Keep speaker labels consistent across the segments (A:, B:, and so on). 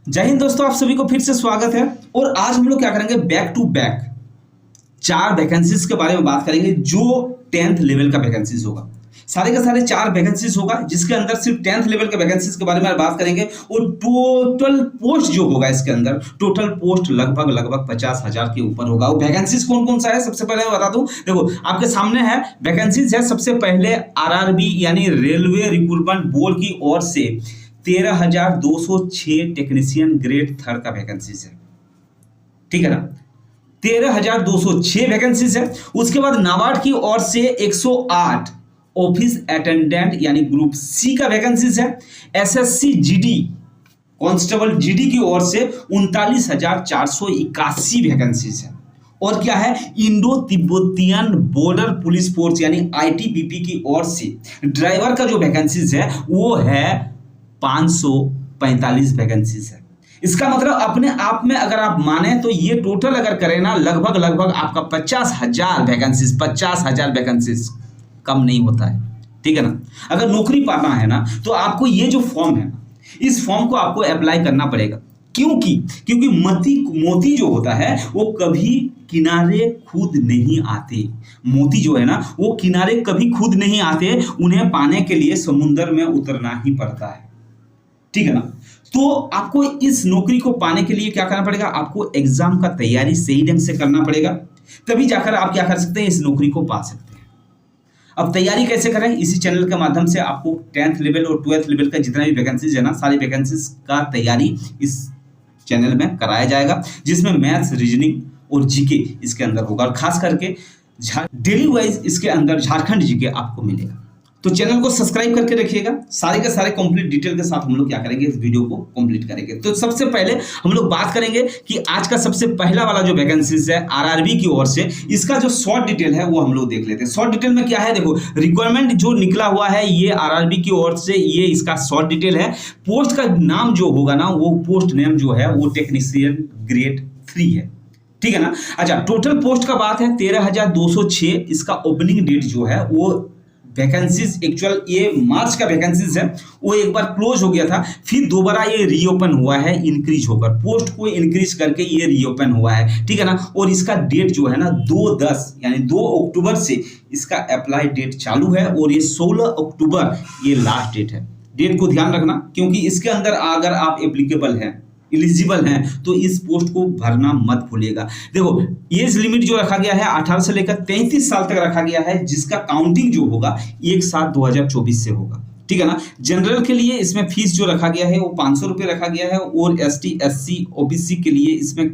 A: जय हिंद दोस्तों, आप सभी को फिर से स्वागत है। और आज हम लोग क्या करेंगे, बैक टू बैक 4 वैकेंसीज के बारे में बात करेंगे जो 10th लेवल का वैकेंसीज होगा। सारे का सारे 4 वैकेंसीज होगा जिसके अंदर सिर्फ 10th लेवल के वैकेंसीज के बारे में बात करेंगे। और टोटल पोस्ट जो होगा इसके अंदर, टोटल पोस्ट लगभग 50,000 के ऊपर होगा। वो वैकेंसीज कौन कौन सा है सबसे पहले मैं बता दूं। देखो आपके सामने है वैकेंसीज है। सबसे पहले आरआरबी यानी रेलवे रिक्रूटमेंट बोर्ड की ओर से 13,206 टेक्नीशियन ग्रेड 3 का वैकेंसीज है, ठीक है ना। 13,206 वैकेंसीज है। उसके बाद नाबार्ड की ओर से 108 ऑफिस अटेंडेंट यानी ग्रुप सी का वैकेंसीज है। एसएससी जीडी कांस्टेबल जीडी की ओर से 39,481 वैकेंसीज है। और क्या है, Indo Tibetan border police force यानी आईटीबीपी की ओर से ड्राइवर का जो वैकेंसीज है वो है 545 वैकेंसीज है। इसका मतलब अपने आप में अगर आप माने तो ये टोटल अगर करें ना लगभग आपका 50,000 वैकेंसीज कम नहीं होता है, ठीक है ना। अगर नौकरी पाना है ना तो आपको ये जो फॉर्म है ना, इस फॉर्म को आपको अप्लाई करना पड़ेगा। क्योंकि मोती जो होता है वो कभी किनारे खुद नहीं आते। मोती जो है ना वो किनारे कभी खुद नहीं आते, उन्हें पाने के लिए समुद्र में उतरना ही पड़ता है, ठीक है ना। तो आपको इस नौकरी को पाने के लिए क्या करना पड़ेगा, आपको एग्जाम का तैयारी सही ढंग से करना पड़ेगा, तभी जाकर आप क्या कर सकते हैं, इस नौकरी को पा सकते हैं। अब तैयारी कैसे करें, इसी चैनल के माध्यम से आपको 10th लेवल और 12th लेवल का जितना भी वैकेंसीज है ना, सारी वैकेंसीज का तैयारी इस चैनल में कराया जाएगा, जिसमें मैथ्स, रीजनिंग और जीके इसके अंदर होगा। और खास करके डेली वाइज इसके अंदर झारखंड जीके आपको मिलेगा। तो चैनल को सब्सक्राइब करके रखिएगा। सारे के सारे कंप्लीट डिटेल के साथ हम लोग क्या करेंगे, इस वीडियो को कंप्लीट करेंगे। तो सबसे पहले हम लोग बात करेंगे कि आज का सबसे पहला वाला जो वैकेंसीज है आरआरबी की ओर से, इसका जो शॉर्ट डिटेल है वो हम लोग देख लेते हैं। शॉर्ट डिटेल में क्या है, देखो रिक्वायरमेंट जो निकला हुआ है ये आरआरबी की ओर से, ये इसका शॉर्ट डिटेल है। पोस्ट का नाम जो होगा ना, वो पोस्ट नेम जो है वो टेक्नीशियन ग्रेड 3 है, ठीक है ना। अच्छा, टोटल पोस्ट का बात है 13,206। इसका ओपनिंग डेट जो है वो वैकेंसीज एक्चुअल ये मार्च का वैकेंसीज है, वो एक बार क्लोज हो गया था, फिर दोबारा ये रीओपन हुआ है, इंक्रीज होकर पोस्ट को इंक्रीज करके ये रीओपन हुआ है, ठीक है ना। और इसका डेट जो है ना 2/10 यानी 2 अक्टूबर से इसका अप्लाई डेट चालू है और ये 16 अक्टूबर ये लास्ट डेट है। डेट को ध्यान रखना, क्योंकि इसके अंदर अगर आप एप्लीकेबल हैं, एलिजिबल हैं, तो इस पोस्ट को भरना मत भूलिएगा। देखो एज लिमिट जो रखा गया है 18 से लेकर 33 साल तक रखा गया है, जिसका काउंटिंग जो होगा 1/7/2024 से होगा, ठीक है ना। जनरल के लिए इसमें फीस जो रखा गया है वो 500 रुपये रखा गया है। और एसटी एससी ओबीसी के लिए, इसमें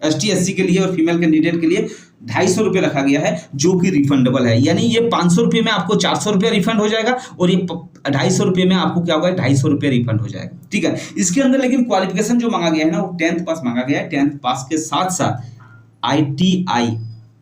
A: एसटी एससी के लिए और फीमेल कैंडिडेट के लिए 250 रुपये रखा गया है, जो कि रिफंडेबल है। यानी ये 500 रुपये में आपको 400 रुपये रिफंड हो जाएगा और ये 250 रुपये में आपको क्या होगा, 250 रुपये रिफंड हो जाएगा, ठीक है। इसके अंदर लेकिन क्वालिफिकेशन जो मांगा गया है ना वो 10th पास मांगा गया है। 10th पास के साथ साथ ITI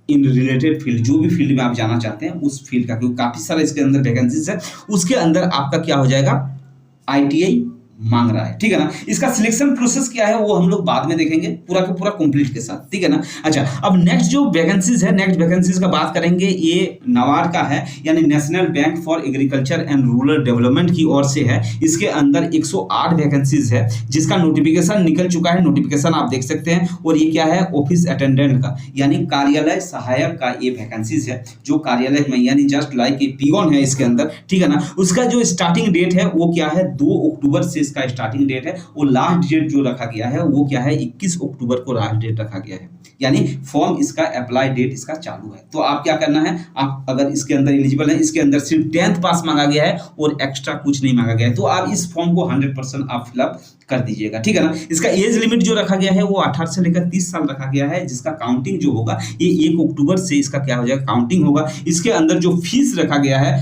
A: इन रिलेटेड फील्ड, जो भी फील्ड में आप जाना चाहते हैं उस फील्ड का, क्योंकि काफी सारा इसके अंदर वैकेंसीज है, उसके अंदर आपका क्या हो जाएगा, ITI मांग रहा है, ठीक है ना। इसका सिलेक्शन प्रोसेस क्या है वो हम लोग बाद में देखेंगे, पूरा का पूरा कंप्लीट के साथ, ठीक है ना। अच्छा, अब नेक्स्ट जो वैकेंसीज है, नेक्स्ट वैकेंसीज का बात करेंगे। ये नाबार्ड का है यानी national bank for agriculture and rural development की ओर से है। इसके अंदर 108 वैकेंसीज है, जिसका नोटिफिकेशन निकल चुका है, नोटिफिकेशन आप देख सकते हैं। और ये क्या है, ऑफिस अटेंडेंट का यानी कार्यालय सहायक का ये वैकेंसीज है, जो कार्यालय में यानी जस्ट लाइक ए पियोन है इसके अंदर, ठीक है ना। उसका जो स्टार्टिंग डेट है वो क्या है, 2 अक्टूबर से इसका स्टार्टिंग डेट है। और लास्ट डेट जो रखा गया है वो क्या है, 21 अक्टूबर को लास्ट डेट रखा गया है। यानी फॉर्म इसका अप्लाई डेट इसका चालू है। तो आप क्या करना है, आप अगर इसके अंदर एलिजिबल है, इसके अंदर सिर्फ 10th पास मांगा गया है और एक्स्ट्रा कुछ नहीं मांगा गया है, तो आप इस फॉर्म को 100% आप फिलअप कर दीजिएगा, ठीक है ना। इसका एज लिमिट जो रखा गया है वो 18 से लेकर 30 साल रखा गया है, जिसका काउंटिंग जो होगा ये 1 अक्टूबर से इसका क्या हो जाएगा, काउंटिंग होगा। इसके अंदर जो फीस रखा गया है,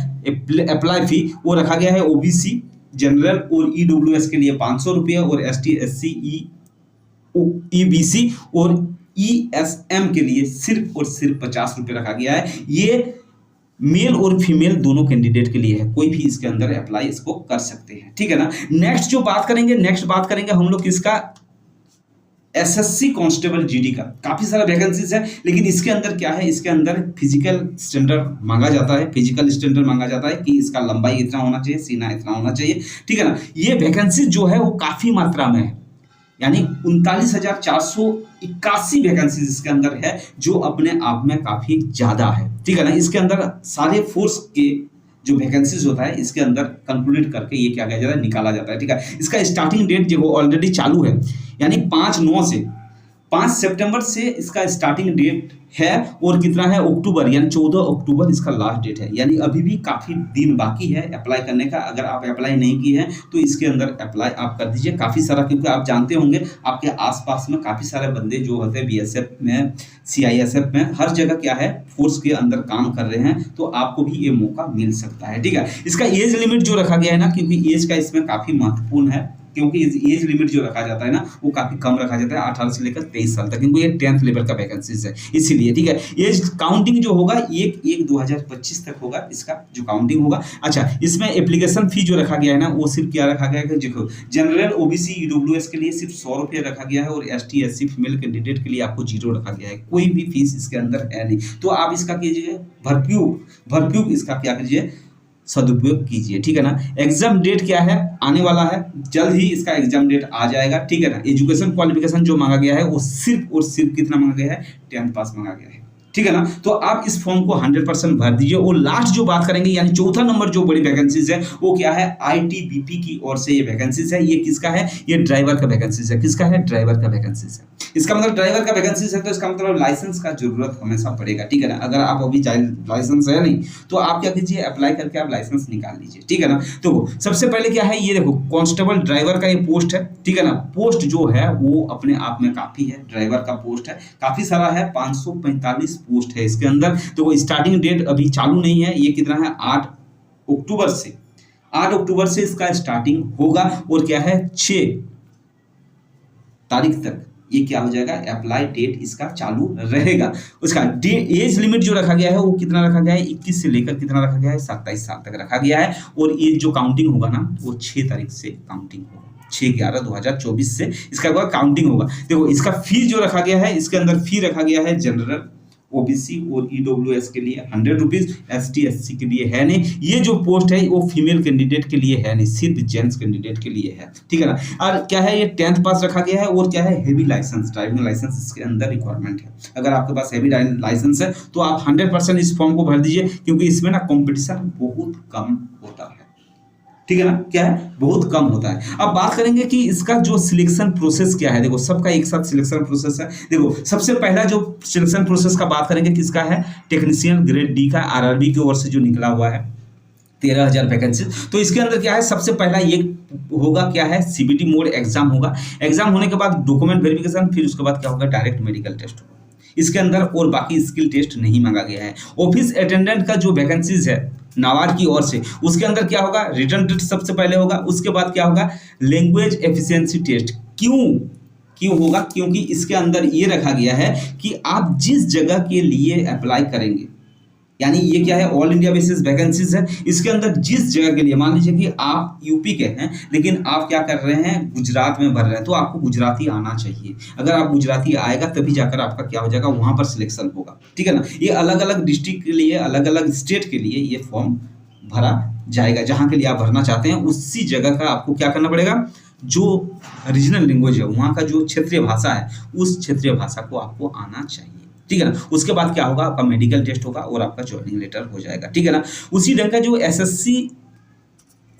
A: अप्लाई फी, वो रखा गया है ओबीसी, जनरल और ईडब्ल्यूएस के लिए 500 रुपये और एसटी एससी ईबीसी और ईएसएम के लिए सिर्फ और सिर्फ 50 रुपये रखा गया है। ये मेल और फीमेल दोनों कैंडिडेट के लिए है, कोई भी इसके अंदर अप्लाई इसको कर सकते हैं, ठीक है ना। नेक्स्ट जो बात करेंगे, नेक्स्ट बात करेंगे हम लोग किसका, एसएससी कांस्टेबल जीडी का। काफी सारा वैकेंसीज है, लेकिन इसके अंदर क्या है, इसके अंदर फिजिकल स्टैंडर्ड मांगा जाता है, फिजिकल स्टैंडर्ड मांगा जाता है कि इसका लंबाई इतना होना चाहिए, सीना इतना होना चाहिए, ठीक है ना। ये वैकेंसी जो है वो काफी मात्रा में है, यानी 39,481 वैकेंसीज इसके अंदर है, जो अपने आप में काफी ज्यादा है, ठीक है ना। इसके अंदर सारे फोर्स के जो वैकेंसीज होता है इसके अंदर कंक्लूड करके ये क्या किया जाता है, निकाला जाता है, ठीक है। इसका स्टार्टिंग डेट जो ऑलरेडी चालू है, यानी 5 सितंबर से इसका स्टार्टिंग डेट है, और कितना है, अक्टूबर, यानी 14 अक्टूबर इसका लास्ट डेट है। यानी अभी भी काफ़ी दिन बाकी है अप्लाई करने का। अगर आप अप्लाई नहीं किए हैं तो इसके अंदर अप्लाई आप कर दीजिए काफ़ी सारा, क्योंकि आप जानते होंगे आपके आसपास में काफ़ी सारे बंदे जो होते हैं BSF में, CISF में, हर जगह क्या है, फोर्स के अंदर काम कर रहे हैं, तो आपको भी ये मौका मिल सकता है, ठीक है। इसका एज लिमिट जो रखा गया है ना, क्योंकि एज का इसमें काफ़ी महत्वपूर्ण है, क्योंकि एज लिमिट जो रखा जाता है ना वो काफी कम रखा जाता है, 18 से लेकर 23 साल तक, क्योंकि ये 10th लेवल का वैकेंसीज है, इसीलिए, ठीक है। एज काउंटिंग जो होगा 1/1/2025 तक होगा इसका जो काउंटिंग होगा। अच्छा, इसमें एप्लीकेशन फी जो रखा गया है ना, वो सिर्फ क्या रखा गया है कि देखो, जनरल OBC EWS के लिए सिर्फ 100 रुपये रखा गया है, और ST SC फीमेल कैंडिडेट के लिए आपको 0 रखा गया है, कोई भी फीस इसके अंदर है नहीं। तो आप इसका कीजिए भरपूर इसका क्या कीजिए, सदुपयोग कीजिए, ठीक है ना। एग्जाम डेट क्या है, आने वाला है, जल्द ही इसका एग्जाम डेट आ जाएगा, ठीक है ना। एजुकेशन क्वालिफिकेशन जो मांगा गया है वो सिर्फ और सिर्फ कितना मांगा गया है, 10th पास मांगा गया है, ठीक है ना। तो आप इस फॉर्म को 100% भर दीजिए। और लास्ट जो बात करेंगे, यानी चौथा नंबर जो बड़ी वैकेंसीज है वो क्या है, ITBP की ओर से ये वैकेंसीज है। ये किसका है, ये ड्राइवर का वैकेंसीज है। किसका है, ड्राइवर का वैकेंसीज है। इसका मतलब ड्राइवर का वैकेंसीज है तो इसका मतलब लाइसेंस का जरूरत हमेशा पड़ेगा, ठीक है ना। अगर आप अभी लाइसेंस है नहीं तो आप क्या कीजिए, अप्लाई करके आप लाइसेंस निकाल लीजिए, ठीक है ना। तो सबसे पहले क्या है, ये देखो कांस्टेबल ड्राइवर का ये पोस्ट है, ठीक है ना। पोस्ट जो है वो अपने आप में काफी है, ड्राइवर का पोस्ट है काफी सारा है, 545 पोस्ट है इसके अंदर। तो स्टार्टिंग डेट अभी चालू नहीं है, ये कितना है, 8 अक्टूबर से इसका स्टार्टिंग होगा, और क्या है, 6 तारीख तक ये क्या हो जाएगा, अप्लाई डेट इसका चालू रहेगा। उसका एज लिमिट जो रखा गया है वो कितना रखा गया है, 21 से लेकर कितना रखा गया है, 27 साल तक रखा गया है। और ये जो काउंटिंग होगा ना वो 6 तारीख से काउंटिंग होगा, 6/11/2024 से इसका काउंटिंग होगा। देखो इसका फीस जो रखा गया है, इसके अंदर फी रखा गया है जनरल OBC और EWS के लिए 100 रुपीज, ST SC के लिए है नहीं। ये जो पोस्ट है वो फीमेल कैंडिडेट के लिए है नहीं, सिर्फ जेंट्स कैंडिडेट के लिए है, ठीक है ना। और क्या है, ये 10th पास रखा गया है, और क्या है, हेवी लाइसेंस, ड्राइविंग लाइसेंस इसके अंदर रिक्वायरमेंट है। अगर आपके पास हेवी लाइसेंस है तो आप 100% इस फॉर्म को भर दीजिए, क्योंकि इसमें ना कॉम्पिटिशन बहुत कम होता है, ठीक है ना। क्या है, बहुत कम होता है। अब बात करेंगे कि इसका जो सिलेक्शन प्रोसेस क्या है। देखो सबका एक साथ सिलेक्शन प्रोसेस है। देखो सबसे पहला जो सिलेक्शन प्रोसेस का बात करेंगे किसका है, टेक्नीशियन ग्रेड D का RRB की ओर से जो निकला हुआ है 13,000 वैकेंसी। तो इसके अंदर क्या है, सबसे पहला ये होगा क्या है, CBT मोड एग्जाम होगा। एग्जाम होने के बाद डॉक्यूमेंट वेरिफिकेशन, फिर उसके बाद क्या होगा, डायरेक्ट मेडिकल टेस्ट होगा इसके अंदर, और बाकी स्किल टेस्ट नहीं मांगा गया है। ऑफिस अटेंडेंट का जो वैकेंसीज है नाबार्ड की ओर से, उसके अंदर क्या होगा, रिटन टेस्ट सबसे पहले होगा, उसके बाद क्या होगा, लैंग्वेज एफिशिएंसी टेस्ट। क्यों होगा, क्योंकि इसके अंदर ये रखा गया है कि आप जिस जगह के लिए अप्लाई करेंगे, यानी ये क्या है, ऑल इंडिया बेसिस वैकेंसीज है। इसके अंदर जिस जगह के लिए, मान लीजिए कि आप यूपी के हैं लेकिन आप क्या कर रहे हैं, गुजरात में भर रहे हैं, तो आपको गुजराती आना चाहिए। अगर आप गुजराती आएगा तभी जाकर आपका क्या हो जाएगा, वहां पर सिलेक्शन होगा, ठीक है ना। ये अलग अलग डिस्ट्रिक्ट के लिए, अलग अलग स्टेट के लिए ये फॉर्म भरा जाएगा। जहां के लिए आप भरना चाहते हैं उसी जगह का आपको क्या करना पड़ेगा, जो रीजनल लैंग्वेज है, वहाँ का जो क्षेत्रीय भाषा है, उस क्षेत्रीय भाषा को आपको आना चाहिए, ठीक है ना। उसके बाद क्या होगा, आपका मेडिकल टेस्ट होगा और आपका ज्वाइनिंग लेटर हो जाएगा, ठीक है ना। उसी ढंग का जो SSC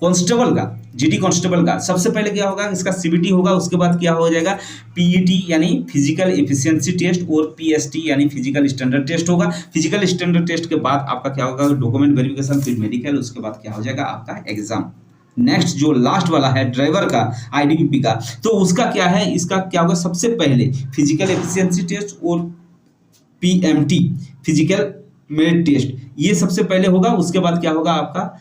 A: कांस्टेबल का, GD कांस्टेबल का सबसे पहले क्या होगा, इसका CBT होगा। उसके बाद क्या हो जाएगा, PET यानी फिजिकल एफिशिएंसी टेस्ट, और PST यानी फिजिकल स्टैंडर्ड टेस्ट होगा। फिजिकल स्टैंडर्ड टेस्ट के बाद आपका क्या होगा, डॉक्यूमेंट वेरिफिकेशन, फिर मेडिकल, उसके बाद क्या हो जाएगा, आपका एग्जाम। नेक्स्ट जो लास्ट वाला है ड्राइवर का, ITBP का, तो उसका क्या है, इसका क्या होगा, सबसे पहले फिजिकल एफिशिएंसी टेस्ट और PMT फिजिकल मेरिट टेस्ट, ये सबसे पहले होगा। उसके बाद क्या होगा, आपका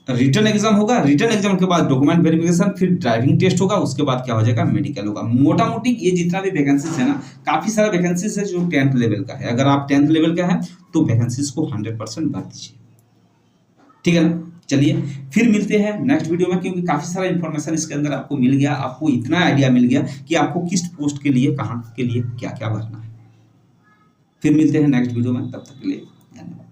A: रिटन एग्जाम होगा। रिटन एग्जाम के बाद डॉक्यूमेंट वेरिफिकेशन, फिर ड्राइविंग टेस्ट होगा। उसके बाद क्या हो जाएगा, मेडिकल होगा। मोटा मोटी ये जितना भी वैकेंसीज है ना, काफी सारा वैकेंसीज है जो 10th लेवल का है। अगर आप 10th लेवल का है तो वैकेंसीज को 100% भर दीजिए, ठीक है ना। चलिए फिर मिलते हैं नेक्स्ट वीडियो में, क्योंकि काफी सारा इन्फॉर्मेशन इसके अंदर आपको मिल गया, आपको इतना आइडिया मिल गया कि आपको किस पोस्ट के लिए, कहाँ के लिए क्या क्या भरना है। फिर मिलते हैं नेक्स्ट वीडियो में, तब तक के लिए धन्यवाद।